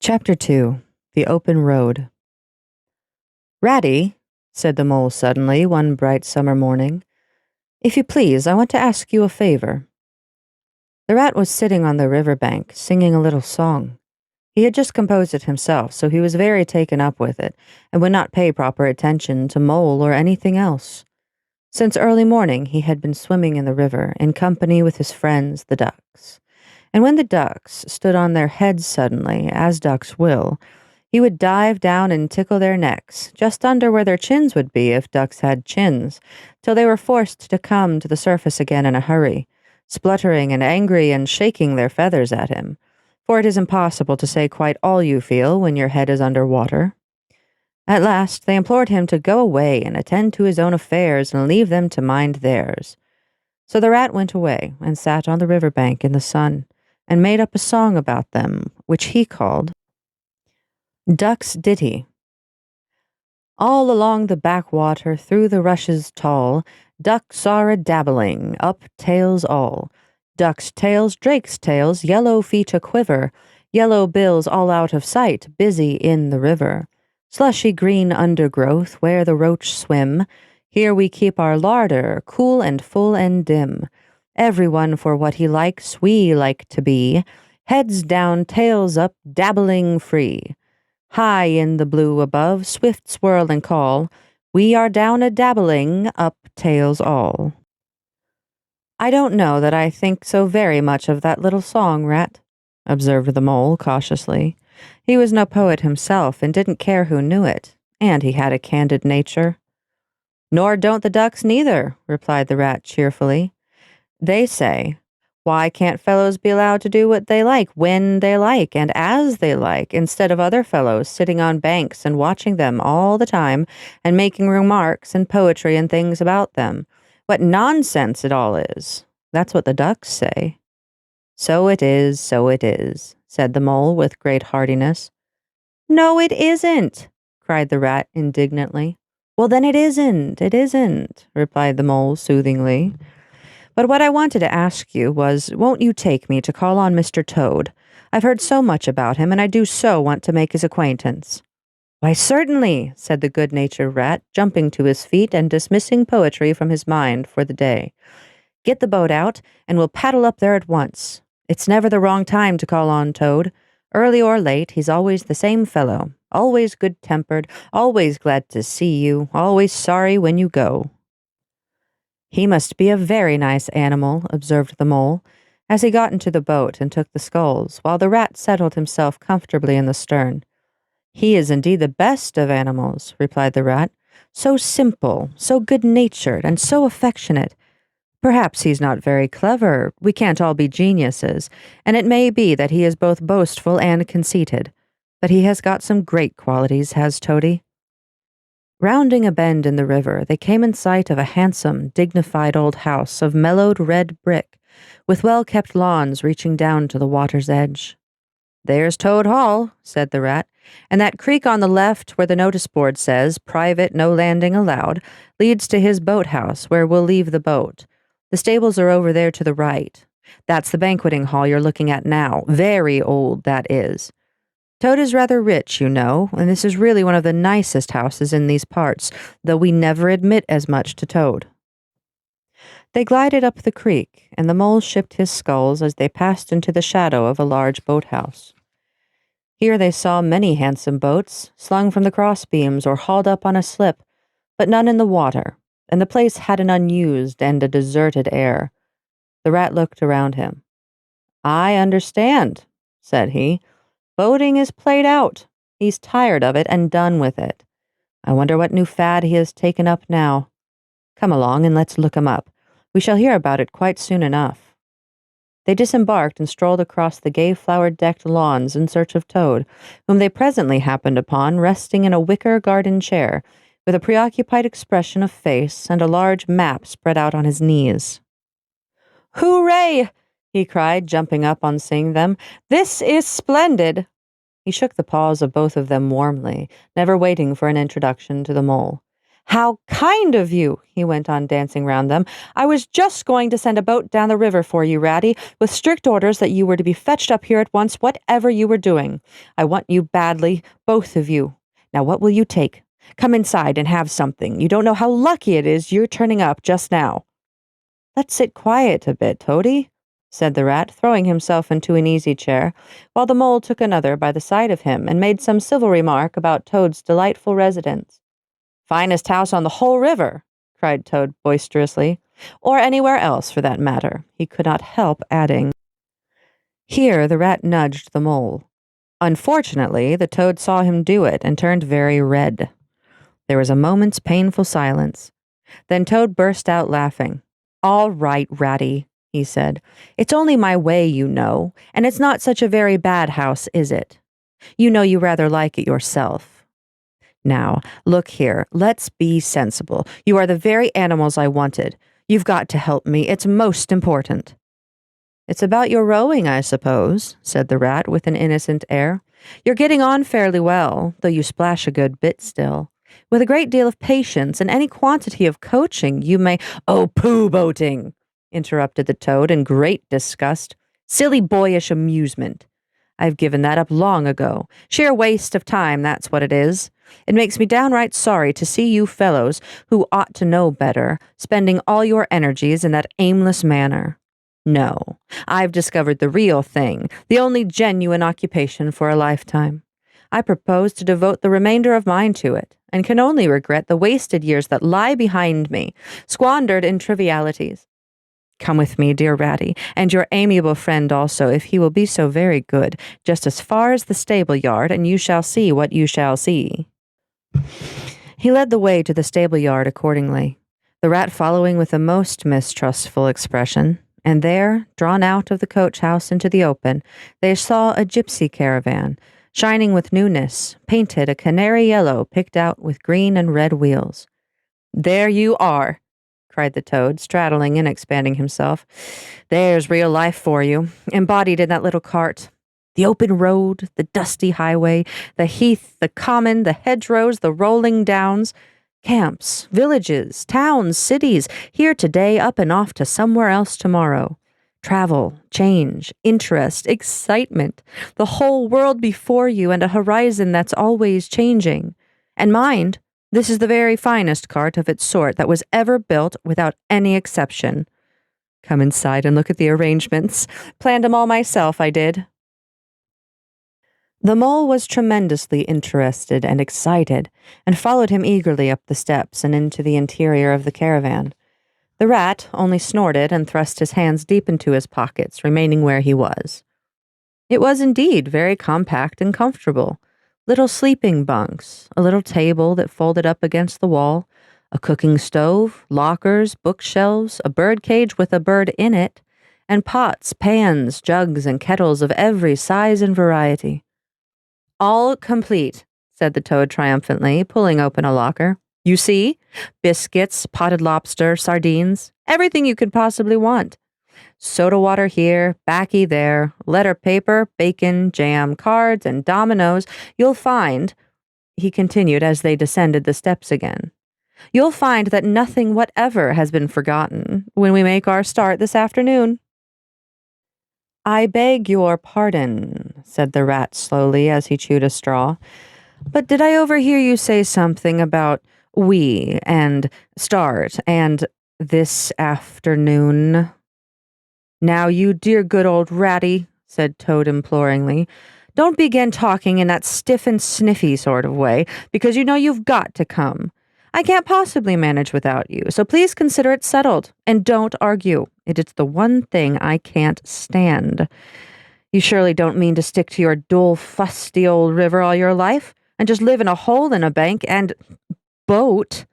Chapter 2. The Open Road. "Ratty," said the mole suddenly one bright summer morning, "if you please, I want to ask you a favor." The rat was sitting on the river bank, singing a little song. He had just composed it himself, so he was very taken up with it, and would not pay proper attention to mole or anything else. Since early morning he had been swimming in the river, in company with his friends, the ducks. And when the ducks stood on their heads suddenly, as ducks will, he would dive down and tickle their necks, just under where their chins would be if ducks had chins, till they were forced to come to the surface again in a hurry, spluttering and angry and shaking their feathers at him, for it is impossible to say quite all you feel when your head is under water. At last they implored him to go away and attend to his own affairs and leave them to mind theirs. So the rat went away and sat on the river bank in the sun, and made up a song about them, which he called Duck's Ditty. All along the backwater, through the rushes tall, ducks are a-dabbling, up tails all. Ducks' tails, drakes' tails, yellow feet a-quiver, yellow bills all out of sight, busy in the river. Slushy green undergrowth, where the roach swim, here we keep our larder, cool and full and dim. Everyone for what he likes, we like to be, heads down, tails up, dabbling free. High in the blue above, swift swirl and call, we are down a-dabbling, up tails all. "I don't know that I think so very much of that little song, Rat," observed the mole cautiously. He was no poet himself, and didn't care who knew it, and he had a candid nature. "Nor don't the ducks neither," replied the rat cheerfully. "They say, why can't fellows be allowed to do what they like, when they like, and as they like, instead of other fellows sitting on banks and watching them all the time, and making remarks and poetry and things about them? What nonsense it all is! That's what the ducks say." So it is, said the mole with great heartiness. "No, it isn't," cried the rat indignantly. "Well, then it isn't, replied the mole soothingly. "But what I wanted to ask you was, won't you take me to call on Mr. Toad? I've heard so much about him, and I do so want to make his acquaintance." "Why, certainly," said the good-natured rat, jumping to his feet and dismissing poetry from his mind for the day. "Get the boat out, and we'll paddle up there at once. It's never the wrong time to call on Toad. Early or late, he's always the same fellow, always good-tempered, always glad to see you, always sorry when you go." "He must be a very nice animal," observed the mole, as he got into the boat and took the sculls, while the rat settled himself comfortably in the stern. "He is indeed the best of animals," replied the rat. "So simple, so good-natured, and so affectionate. Perhaps he's not very clever, we can't all be geniuses, and it may be that he is both boastful and conceited, but he has got some great qualities, has Toady." Rounding a bend in the river, they came in sight of a handsome, dignified old house of mellowed red brick, with well-kept lawns reaching down to the water's edge. "There's Toad Hall," said the rat, "and that creek on the left where the notice board says, 'Private, no landing allowed,' leads to his boathouse, where we'll leave the boat. The stables are over there to the right. That's the banqueting hall you're looking at now. Very old, that is. Toad is rather rich, you know, and this is really one of the nicest houses in these parts, though we never admit as much to Toad." They glided up the creek, and the mole shipped his sculls as they passed into the shadow of a large boathouse. Here they saw many handsome boats, slung from the crossbeams or hauled up on a slip, but none in the water, and the place had an unused and a deserted air. The rat looked around him. "I understand," said he. "Boating is played out. He's tired of it and done with it. I wonder what new fad he has taken up now. Come along and let's look him up. We shall hear about it quite soon enough." They disembarked and strolled across the gay flower-decked lawns in search of Toad, whom they presently happened upon resting in a wicker garden chair, with a preoccupied expression of face and a large map spread out on his knees. "Hooray!" he cried, jumping up on seeing them. "This is splendid!" He shook the paws of both of them warmly, never waiting for an introduction to the mole. How kind of you, he went on, dancing round them. I was just going to send a boat down the river for you, Ratty, with strict orders that you were to be fetched up here at once, whatever you were doing. I want you badly, both of you. Now what will you take? Come inside and have something. You don't know how lucky it is you're turning up just now. Let's sit quiet a bit, Toady, said the rat, throwing himself into an easy chair, while the mole took another by the side of him and made some civil remark about Toad's delightful residence. Finest house on the whole river, cried Toad boisterously, or anywhere else for that matter, he could not help adding. Here the rat nudged the mole. Unfortunately, the toad saw him do it and turned very red. There was a moment's painful silence. Then Toad burst out laughing. All right, Ratty, he said. It's only my way, you know, and it's not such a very bad house, is it? You know you rather like it yourself. Now, look here, let's be sensible. You are the very animals I wanted. You've got to help me. It's most important. It's about your rowing, I suppose, said the rat with an innocent air. You're getting on fairly well, though you splash a good bit still. With a great deal of patience and any quantity of coaching, you may— Oh, poo-boating, interrupted the toad in great disgust. Silly boyish amusement. I've given that up long ago. Sheer waste of time, that's what it is. It makes me downright sorry to see you fellows, who ought to know better, spending all your energies in that aimless manner. No, I've discovered the real thing, the only genuine occupation for a lifetime. I propose to devote the remainder of mine to it, and can only regret the wasted years that lie behind me, squandered in trivialities. Come with me, dear Ratty, and your amiable friend also, if he will be so very good, just as far as the stable yard, and you shall see what you shall see. He led the way to the stable yard accordingly, the rat following with a most mistrustful expression, and there, drawn out of the coach-house into the open, they saw a gypsy caravan, shining with newness, painted a canary yellow picked out with green and red wheels. There you are, cried the toad, straddling and expanding himself. There's real life for you, embodied in that little cart. The open road, the dusty highway, the heath, the common, the hedgerows, the rolling downs, camps, villages, towns, cities, here today, up and off to somewhere else tomorrow. Travel, change, interest, excitement, the whole world before you and a horizon that's always changing. And mind, this is the very finest cart of its sort that was ever built without any exception. Come inside and look at the arrangements. Planned 'em all myself, I did. The mole was tremendously interested and excited, and followed him eagerly up the steps and into the interior of the caravan. The rat only snorted and thrust his hands deep into his pockets, remaining where he was. It was indeed very compact and comfortable. Little sleeping bunks, a little table that folded up against the wall, a cooking stove, lockers, bookshelves, a bird cage with a bird in it, and pots, pans, jugs, and kettles of every size and variety. All complete, said the toad triumphantly, pulling open a locker. You see? Biscuits, potted lobster, sardines, everything you could possibly want. Soda water here, baccy there, letter paper, bacon, jam, cards, and dominoes. You'll find, he continued as they descended the steps again, you'll find that nothing whatever has been forgotten when we make our start this afternoon. I beg your pardon, said the rat slowly as he chewed a straw, but did I overhear you say something about we and start and this afternoon? Now, you dear good old Ratty, said Toad imploringly, don't begin talking in that stiff and sniffy sort of way, because you know you've got to come. I can't possibly manage without you, so please consider it settled, and don't argue. It is the one thing I can't stand. You surely don't mean to stick to your dull, fusty old river all your life, and just live in a hole in a bank and— boat?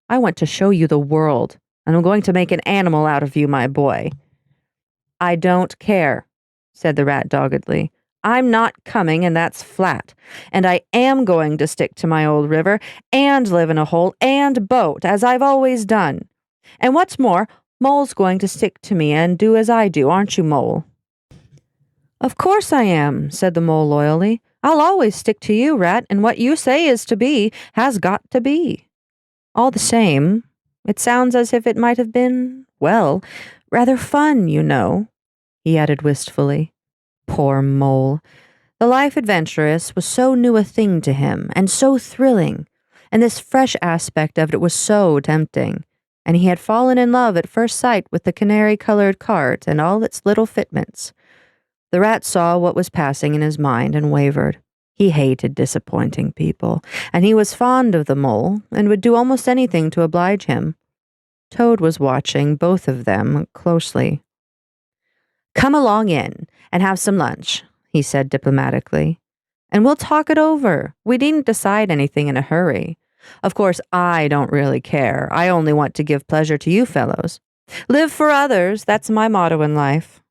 I want to show you the world, and I'm going to make an animal out of you, my boy. I don't care, said the rat doggedly. I'm not coming, and that's flat. And I am going to stick to my old river, and live in a hole, and boat, as I've always done. And what's more, Mole's going to stick to me and do as I do, aren't you, Mole? Of course I am, said the mole loyally. I'll always stick to you, Rat, and what you say is to be has got to be. All the same, it sounds as if it might have been, well, rather fun, you know," he added wistfully. Poor mole. The life adventurous was so new a thing to him, and so thrilling, and this fresh aspect of it was so tempting, and he had fallen in love at first sight with the canary-colored cart and all its little fitments. The rat saw what was passing in his mind and wavered. He hated disappointing people, and he was fond of the mole, and would do almost anything to oblige him. Toad was watching both of them closely. "Come along in and have some lunch," he said diplomatically, "and we'll talk it over. We needn't decide anything in a hurry. Of course, I don't really care. I only want to give pleasure to you fellows. Live for others, that's my motto in life."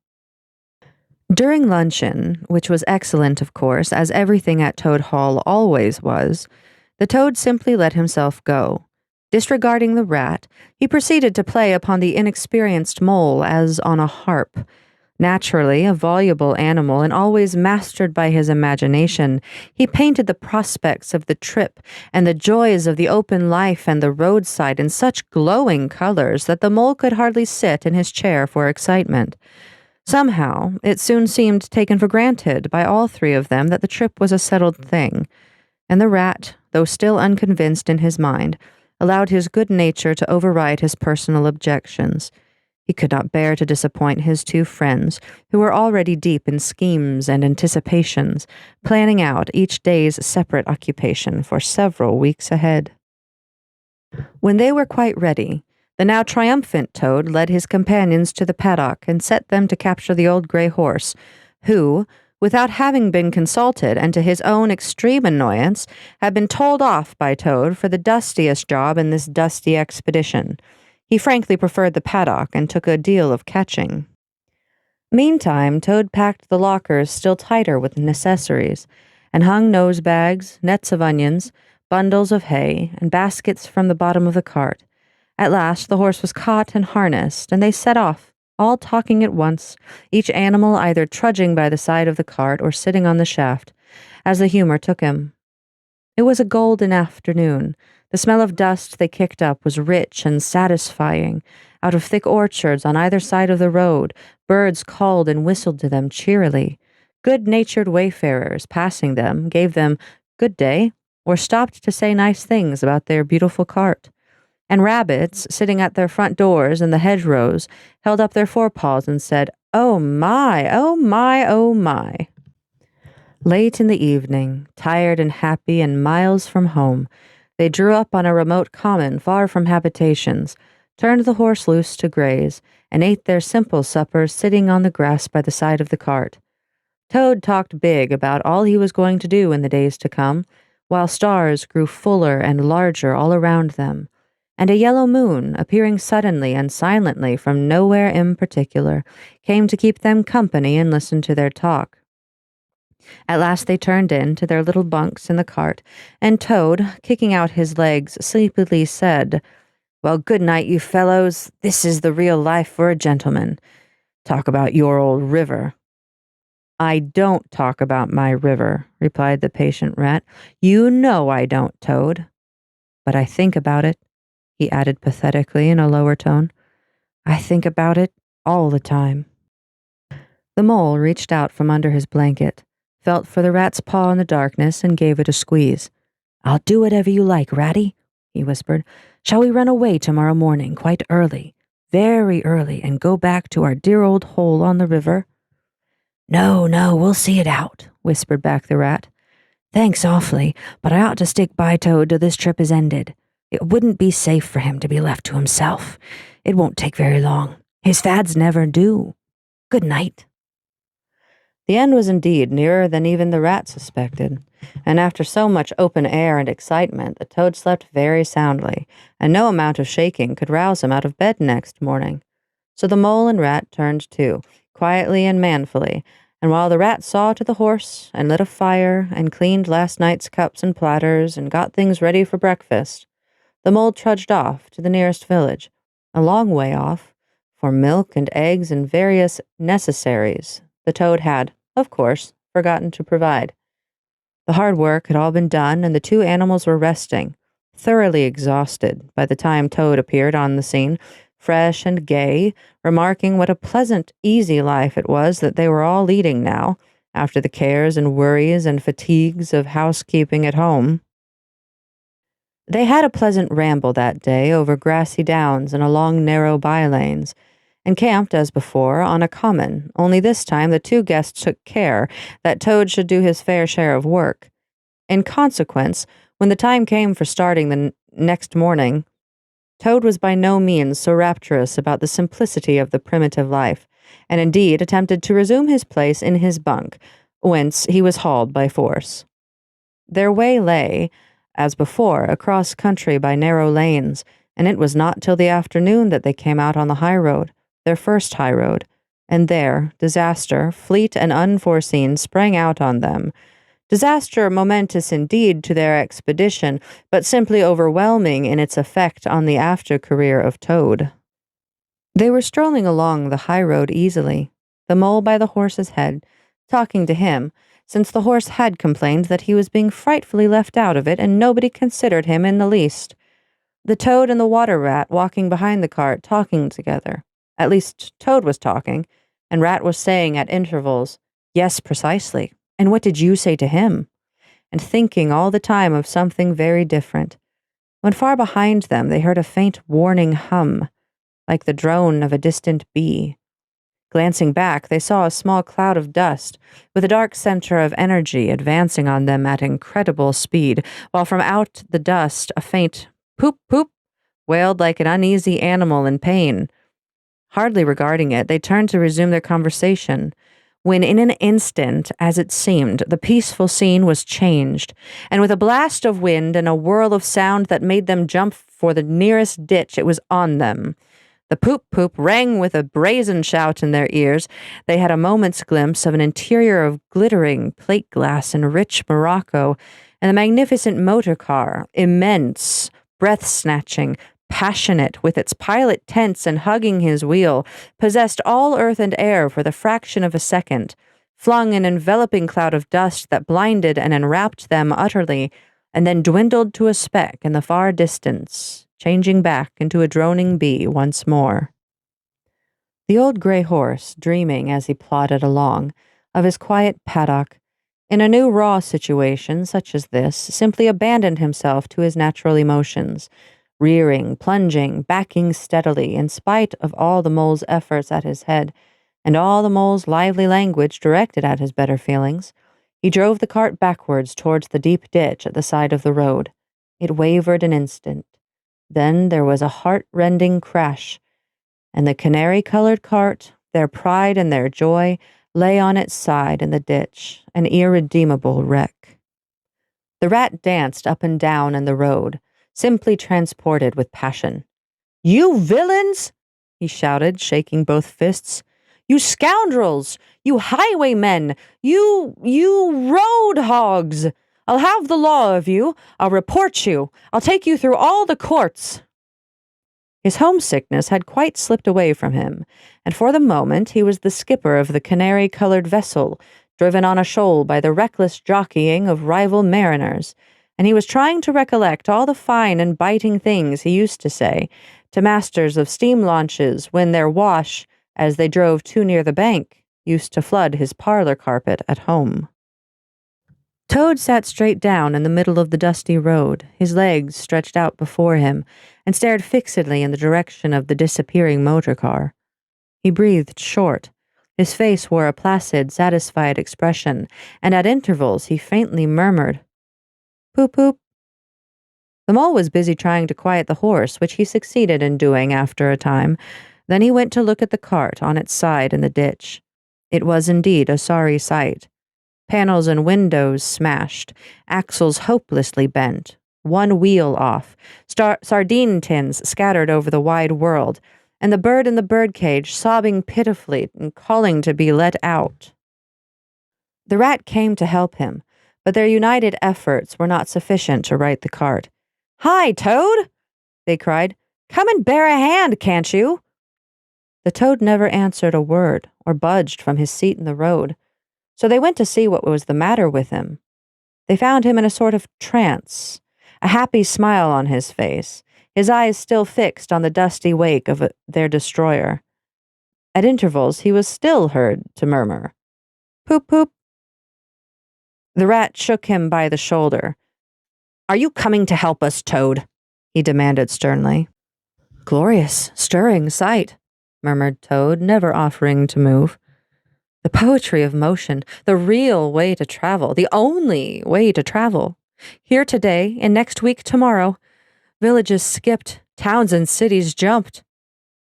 During luncheon, which was excellent, of course, as everything at Toad Hall always was, the toad simply let himself go. Disregarding the rat, he proceeded to play upon the inexperienced mole as on a harp. Naturally, a voluble animal and always mastered by his imagination, he painted the prospects of the trip and the joys of the open life and the roadside in such glowing colors that the mole could hardly sit in his chair for excitement. Somehow, it soon seemed taken for granted by all three of them that the trip was a settled thing, and the rat, though still unconvinced in his mind, allowed his good nature to override his personal objections. He could not bear to disappoint his two friends, who were already deep in schemes and anticipations, planning out each day's separate occupation for several weeks ahead. When they were quite ready, the now triumphant Toad led his companions to the paddock and set them to capture the old gray horse, who, without having been consulted and to his own extreme annoyance, had been told off by Toad for the dustiest job in this dusty expedition. He frankly preferred the paddock and took a deal of catching. Meantime, Toad packed the lockers still tighter with necessaries, and hung nose bags, nets of onions, bundles of hay, and baskets from the bottom of the cart. At last the horse was caught and harnessed, and they set off, all talking at once, each animal either trudging by the side of the cart or sitting on the shaft, as the humor took him. It was a golden afternoon. The smell of dust they kicked up was rich and satisfying. Out of thick orchards on either side of the road, birds called and whistled to them cheerily. Good-natured wayfarers, passing them, gave them good day, or stopped to say nice things about their beautiful cart. And rabbits, sitting at their front doors in the hedgerows, held up their forepaws and said, "Oh my, oh my, oh my." Late in the evening, tired and happy and miles from home, they drew up on a remote common far from habitations, turned the horse loose to graze, and ate their simple suppers sitting on the grass by the side of the cart. Toad talked big about all he was going to do in the days to come, while stars grew fuller and larger all around them, and a yellow moon, appearing suddenly and silently from nowhere in particular, came to keep them company and listen to their talk. At last they turned in to their little bunks in the cart, and Toad, kicking out his legs, sleepily said, "Well, good night, you fellows. This is the real life for a gentleman. Talk about your old river." "I don't talk about my river," replied the patient rat. "You know I don't, Toad." "But I think about it," he added pathetically in a lower tone. "I think about it all the time." The mole reached out from under his blanket, felt for the rat's paw in the darkness, and gave it a squeeze. "I'll do whatever you like, Ratty," he whispered. "Shall we run away tomorrow morning, quite early, very early, and go back to our dear old hole on the river?" "No, no, we'll see it out," whispered back the rat. "Thanks awfully, but I ought to stick by Toad till this trip is ended. It wouldn't be safe for him to be left to himself. It won't take very long. His fads never do. Good night." The end was indeed nearer than even the rat suspected, and after so much open air and excitement, the Toad slept very soundly, and no amount of shaking could rouse him out of bed next morning. So the mole and rat turned to, quietly and manfully, and while the rat saw to the horse, and lit a fire, and cleaned last night's cups and platters, and got things ready for breakfast, the mole trudged off to the nearest village, a long way off, for milk and eggs and various necessaries the Toad had, of course, forgotten to provide. The hard work had all been done, and the two animals were resting, thoroughly exhausted by the time Toad appeared on the scene, fresh and gay, remarking what a pleasant, easy life it was that they were all leading now, after the cares and worries and fatigues of housekeeping at home. They had a pleasant ramble that day over grassy downs and along narrow by-lanes, and camped, as before, on a common, only this time the two guests took care that Toad should do his fair share of work. In consequence, when the time came for starting the next morning, Toad was by no means so rapturous about the simplicity of the primitive life, and indeed attempted to resume his place in his bunk, whence he was hauled by force. Their way lay, as before, across country by narrow lanes, and it was not till the afternoon that they came out on the high road, their first high road, and there disaster, fleet and unforeseen, sprang out on them. Disaster momentous indeed to their expedition, but simply overwhelming in its effect on the after-career of Toad. They were strolling along the high road easily, the mole by the horse's head, talking to him, since the horse had complained that he was being frightfully left out of it and nobody considered him in the least. The Toad and the water rat walking behind the cart talking together. At least Toad was talking, and Rat was saying at intervals, "Yes, precisely. And what did you say to him?" And thinking all the time of something very different, when far behind them they heard a faint warning hum, like the drone of a distant bee. Glancing back, they saw a small cloud of dust, with a dark center of energy advancing on them at incredible speed, while from out the dust a faint poop poop wailed like an uneasy animal in pain. Hardly regarding it, they turned to resume their conversation, when in an instant, as it seemed, the peaceful scene was changed, and with a blast of wind and a whirl of sound that made them jump for the nearest ditch, it was on them. The poop-poop rang with a brazen shout in their ears. They had a moment's glimpse of an interior of glittering plate glass and rich morocco, and the magnificent motor car, immense, breath-snatching, passionate, with its pilot tense and hugging his wheel, possessed all earth and air for the fraction of a second, flung an enveloping cloud of dust that blinded and enwrapped them utterly, and then dwindled to a speck in the far distance, changing back into a droning bee once more. The old gray horse, dreaming as he plodded along, of his quiet paddock, in a new raw situation such as this, simply abandoned himself to his natural emotions, rearing, plunging, backing steadily, in spite of all the mole's efforts at his head, and all the mole's lively language directed at his better feelings. He drove the cart backwards towards the deep ditch at the side of the road. It wavered an instant. Then there was a heart-rending crash, and the canary-colored cart, their pride and their joy, lay on its side in the ditch, an irredeemable wreck. The rat danced up and down in the road, simply transported with passion. "You villains!" he shouted, shaking both fists. "You scoundrels! You highwaymen! You road hogs! I'll have the law of you! I'll report you! I'll take you through all the courts!" His homesickness had quite slipped away from him, and for the moment he was the skipper of the canary-colored vessel, driven on a shoal by the reckless jockeying of rival mariners, and he was trying to recollect all the fine and biting things he used to say to masters of steam launches when their wash, as they drove too near the bank, used to flood his parlor carpet at home. Toad sat straight down in the middle of the dusty road, his legs stretched out before him, and stared fixedly in the direction of the disappearing motor car. He breathed short. His face wore a placid, satisfied expression, and at intervals he faintly murmured, "Poop, poop." The mole was busy trying to quiet the horse, which he succeeded in doing after a time. Then he went to look at the cart on its side in the ditch. It was indeed a sorry sight. Panels and windows smashed, axles hopelessly bent, one wheel off, sardine tins scattered over the wide world, and the bird in the birdcage sobbing pitifully and calling to be let out. The rat came to help him, but their united efforts were not sufficient to right the cart. "Hi, Toad!" they cried. "Come and bear a hand, can't you?" The Toad never answered a word or budged from his seat in the road, so they went to see what was the matter with him. They found him in a sort of trance. a happy smile on his face, his eyes still fixed on the dusty wake of their destroyer. At intervals, he was still heard to murmur, "Poop, poop." The rat shook him by the shoulder. "Are you coming to help us, Toad?" he demanded sternly. "Glorious, stirring sight," murmured Toad, never offering to move. The poetry of motion, the real way to travel, the only way to travel. Here today, and next week tomorrow. Villages skipped, towns and cities jumped.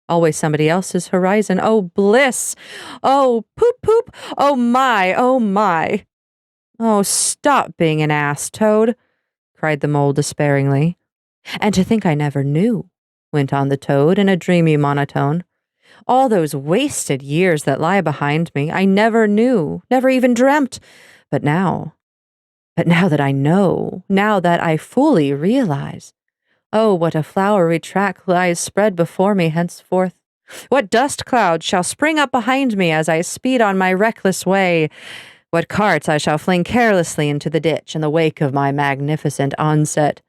Always somebody else's horizon. Oh, bliss! Oh, poop, poop! Oh, my! Oh, my! "Oh, stop being an ass, Toad," cried the mole despairingly. "And to think I never knew," went on the Toad in a dreamy monotone. "All those wasted years that lie behind me, I never knew, never even dreamt. But now that I know, now that I fully realize, oh, what a flowery track lies spread before me henceforth. What dust clouds shall spring up behind me as I speed on my reckless way. What carts I shall fling carelessly into the ditch in the wake of my magnificent onset.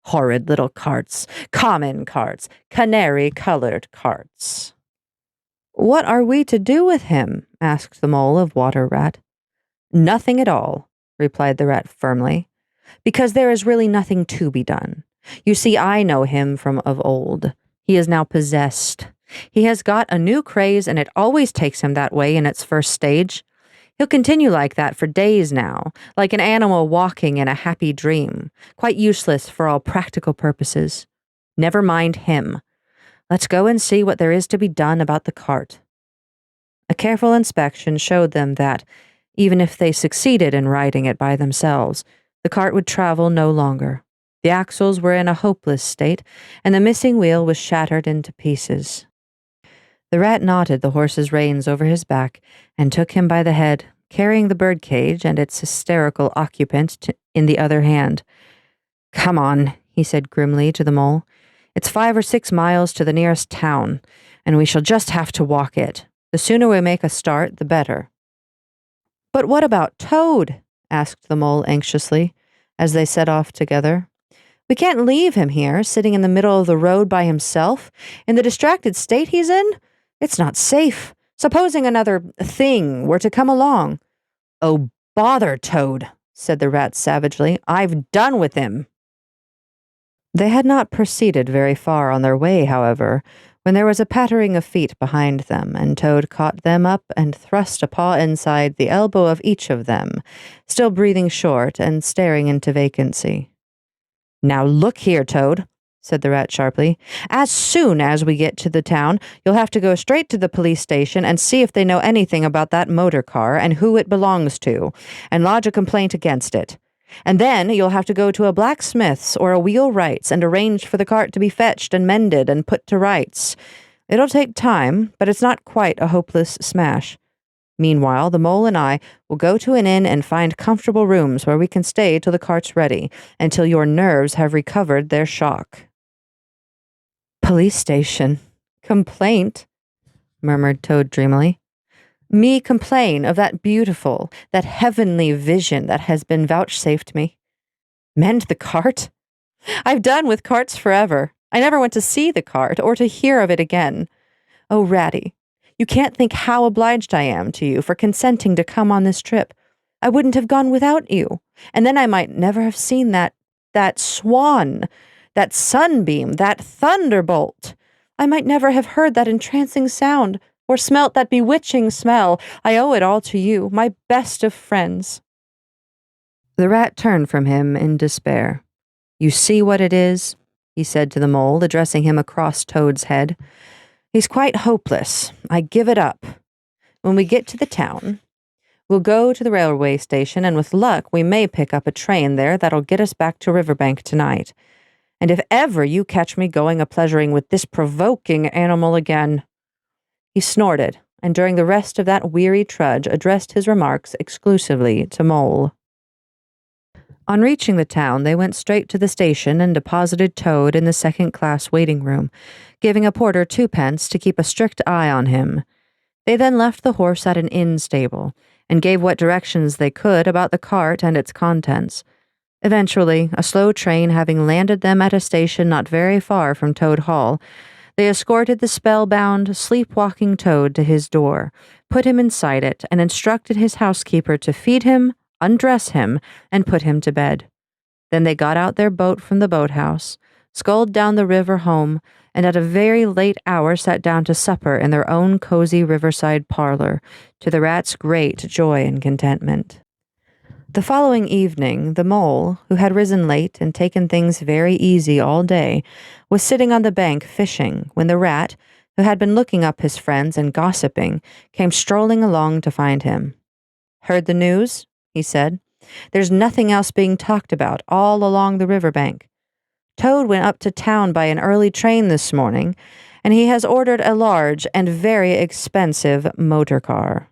Horrid little carts, common carts, canary-colored carts." "What are we to do with him?" asked the mole of Water Rat. "Nothing at all," replied the rat firmly, "because there is really nothing to be done. You see, I know him from of old. He is now possessed. He has got a new craze, and it always takes him that way in its first stage. He'll continue like that for days now, like an animal walking in a happy dream, quite useless for all practical purposes. Never mind him. Let's go and see what there is to be done about the cart." A careful inspection showed them that, even if they succeeded in riding it by themselves, the cart would travel no longer. The axles were in a hopeless state, and the missing wheel was shattered into pieces. The rat knotted the horse's reins over his back and took him by the head, carrying the birdcage and its hysterical occupant in the other hand. "Come on," he said grimly to the mole. "It's 5 or 6 miles to the nearest town, and we shall just have to walk it. The sooner we make a start, the better." "But what about Toad?" asked the mole anxiously, as they set off together. "We can't leave him here, sitting in the middle of the road by himself, in the distracted state he's in. It's not safe. Supposing another thing were to come along." "Oh, bother Toad," said the rat savagely. "I've done with him." They had not proceeded very far on their way, however, when there was a pattering of feet behind them, and Toad caught them up and thrust a paw inside the elbow of each of them, still breathing short and staring into vacancy. "Now look here, Toad," said the rat sharply. "As soon as we get to the town, you'll have to go straight to the police station and see if they know anything about that motor car and who it belongs to, and lodge a complaint against it. And then you'll have to go to a blacksmith's or a wheelwright's and arrange for the cart to be fetched and mended and put to rights. It'll take time, but it's not quite a hopeless smash. Meanwhile, the mole and I will go to an inn and find comfortable rooms where we can stay till the cart's ready, until your nerves have recovered their shock." "Police station. Complaint," murmured Toad dreamily. "Me complain of that beautiful, that heavenly vision that has been vouchsafed me. Mend the cart? I've done with carts forever. I never want to see the cart or to hear of it again. Oh, Ratty, you can't think how obliged I am to you for consenting to come on this trip. I wouldn't have gone without you, and then I might never have seen that swan, that sunbeam, that thunderbolt. I might never have heard that entrancing sound, or smelt that bewitching smell. I owe it all to you, my best of friends." The rat turned from him in despair. "You see what it is?" he said to the mole, addressing him across Toad's head. "He's quite hopeless. I give it up. When we get to the town, we'll go to the railway station, and with luck we may pick up a train there that'll get us back to Riverbank tonight. And if ever you catch me going a-pleasuring with this provoking animal again—" He snorted, and during the rest of that weary trudge addressed his remarks exclusively to Mole. On reaching the town, they went straight to the station and deposited Toad in the second-class waiting room, giving a porter 2 pence to keep a strict eye on him. They then left the horse at an inn stable, and gave what directions they could about the cart and its contents. Eventually, a slow train having landed them at a station not very far from Toad Hall, they escorted the spellbound, sleepwalking Toad to his door, put him inside it, and instructed his housekeeper to feed him, undress him, and put him to bed. Then they got out their boat from the boathouse, sculled down the river home, and at a very late hour sat down to supper in their own cozy riverside parlor, to the rat's great joy and contentment. The following evening, the mole, who had risen late and taken things very easy all day, was sitting on the bank fishing when the rat, who had been looking up his friends and gossiping, came strolling along to find him. "Heard the news?" he said. "There's nothing else being talked about all along the river bank. Toad went up to town by an early train this morning, and he has ordered a large and very expensive motor car."